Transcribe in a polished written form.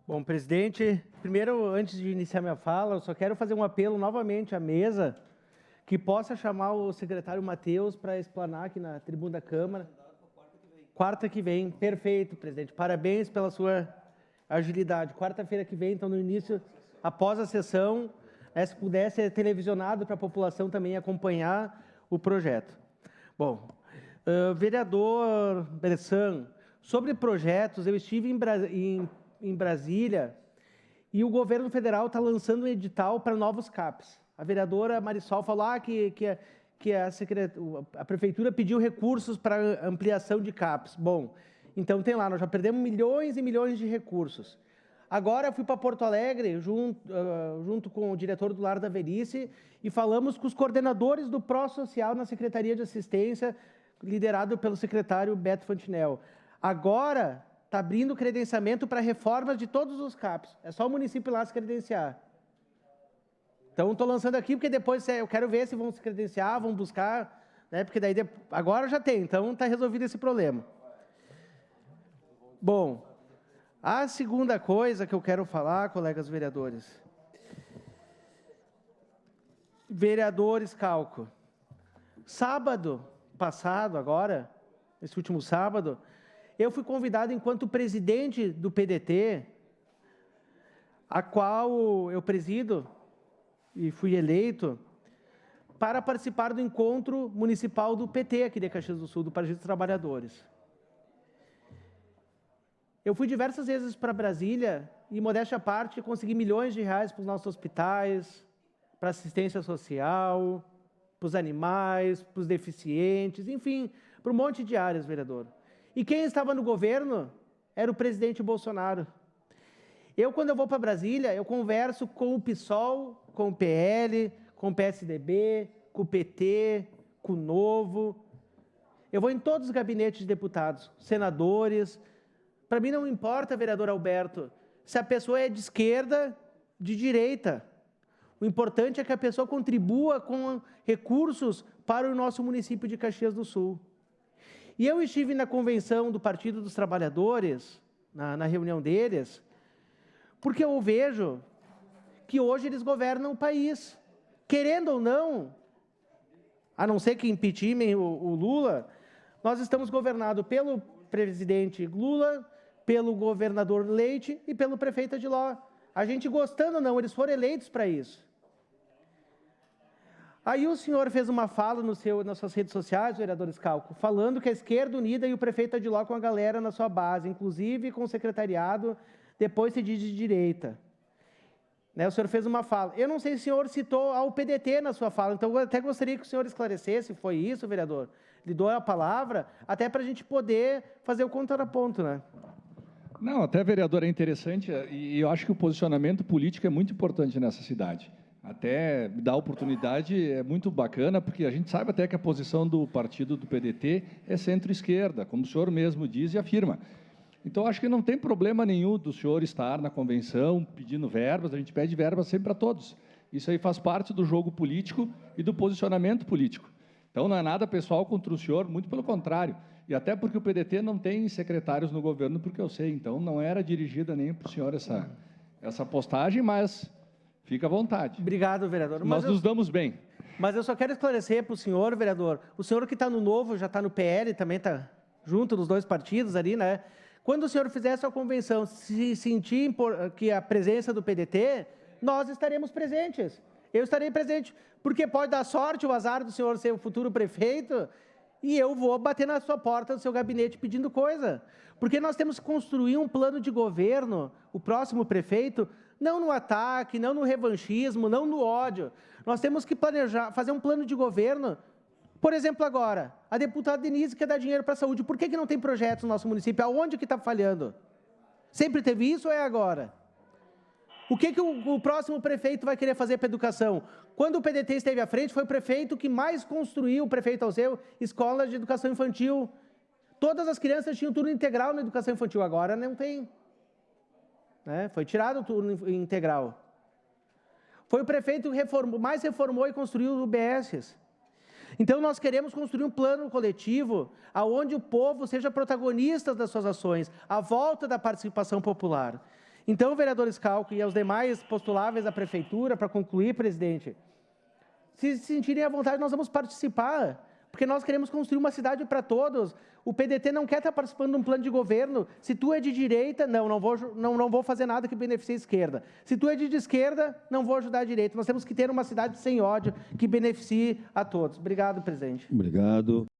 Bom, presidente, primeiro, antes de iniciar minha fala, eu só quero fazer um apelo novamente à mesa que possa chamar o secretário Matheus para explanar aqui na tribuna da Câmara. Quarta que vem, perfeito, presidente. Parabéns pela sua agilidade. Quarta-feira que vem, então, no início, após a sessão, se puder ser televisionado para a população também acompanhar o projeto. Bom, vereador Bressan, sobre projetos, eu estive em Brasília e o governo federal está lançando um edital para novos CAPs. A vereadora Marisol falou que a prefeitura pediu recursos para ampliação de CAPs. Bom, então tem lá, nós já perdemos milhões e milhões de recursos. Agora eu fui para Porto Alegre, junto com o diretor do Lar da Velhice, e falamos com os coordenadores do Pró-Social na Secretaria de Assistência, liderado pelo secretário Beto Fantinel. Agora está abrindo credenciamento para reformas de todos os CAPs. É só o município lá se credenciar. Então, estou lançando aqui, porque depois eu quero ver se vão se credenciar, vão buscar, né? Porque daí agora já tem, então está resolvido esse problema. Bom, a segunda coisa que eu quero falar, colegas vereadores. Vereadores Schalco. Sábado passado, agora, esse último sábado, eu fui convidado enquanto presidente do PDT, a qual eu presido e fui eleito, para participar do encontro municipal do PT aqui de Caxias do Sul, do Partido dos Trabalhadores. Eu fui diversas vezes para Brasília e, modéstia à parte, consegui milhões de reais para os nossos hospitais, para assistência social, para os animais, para os deficientes, enfim, para um monte de áreas, vereador. E quem estava no governo era o presidente Bolsonaro. Quando eu vou para Brasília, eu converso com o PSOL, com o PL, com o PSDB, com o PT, com o Novo. Eu vou em todos os gabinetes de deputados, senadores. Para mim não importa, vereador Alberto, se a pessoa é de esquerda, de direita. O importante é que a pessoa contribua com recursos para o nosso município de Caxias do Sul. E eu estive na convenção do Partido dos Trabalhadores, na reunião deles, porque eu vejo que hoje eles governam o país. Querendo ou não, a não ser que impeachment o Lula, nós estamos governados pelo presidente Lula, pelo governador Leite e pelo prefeito Adiló. A gente gostando ou não, eles foram eleitos para isso. Aí o senhor fez uma fala nas suas redes sociais, vereador Schalco, falando que a esquerda unida e o prefeito Adiló com a galera na sua base, inclusive com o secretariado, depois se diz de direita. O senhor fez uma fala. Eu não sei se o senhor citou ao PDT na sua fala, então eu até gostaria que o senhor esclarecesse, foi isso, vereador? Lhe dou a palavra, até para a gente poder fazer o contraponto, né? Não, até, vereador, é interessante, e eu acho que o posicionamento político é muito importante nessa cidade. Até dar oportunidade é muito bacana, porque a gente sabe até que a posição do partido do PDT é centro-esquerda, como o senhor mesmo diz e afirma. Então, acho que não tem problema nenhum do senhor estar na convenção pedindo verbas, a gente pede verbas sempre para todos. Isso aí faz parte do jogo político e do posicionamento político. Então, não é nada pessoal contra o senhor, muito pelo contrário. E até porque o PDT não tem secretários no governo, porque eu sei. Então, não era dirigida nem para o senhor essa postagem, mas fica à vontade. Obrigado, vereador. Nós nos damos bem. Mas eu só quero esclarecer para o senhor, vereador, o senhor que está no Novo, já está no PL, também está junto dos dois partidos ali, né? Quando o senhor fizer a sua convenção, se sentir que a presença do PDT, nós estaremos presentes. Eu estarei presente, porque pode dar sorte o azar do senhor ser o futuro prefeito e eu vou bater na sua porta do seu gabinete pedindo coisa. Porque nós temos que construir um plano de governo, o próximo prefeito, não no ataque, não no revanchismo, não no ódio. Nós temos que planejar, fazer um plano de governo. Por exemplo, agora, a deputada Denise quer dar dinheiro para a saúde. Por que não tem projetos no nosso município? Aonde que está falhando? Sempre teve isso ou é agora? O que o próximo prefeito vai querer fazer para a educação? Quando o PDT esteve à frente, foi o prefeito que mais construiu, o prefeito Alceu, escolas de educação infantil. Todas as crianças tinham turno integral na educação infantil, agora não tem. Foi tirado o turno integral. Foi o prefeito que mais reformou e construiu os UBSs. Então, nós queremos construir um plano coletivo onde o povo seja protagonista das suas ações, a volta da participação popular. Então, vereador Schalck e aos demais postuláveis da prefeitura, para concluir, presidente, se sentirem à vontade, nós vamos participar, porque nós queremos construir uma cidade para todos. O PDT não quer estar participando de um plano de governo. Se tu é de direita, não vou fazer nada que beneficie a esquerda. Se tu é de esquerda, não vou ajudar a direita. Nós temos que ter uma cidade sem ódio, que beneficie a todos. Obrigado, presidente. Obrigado.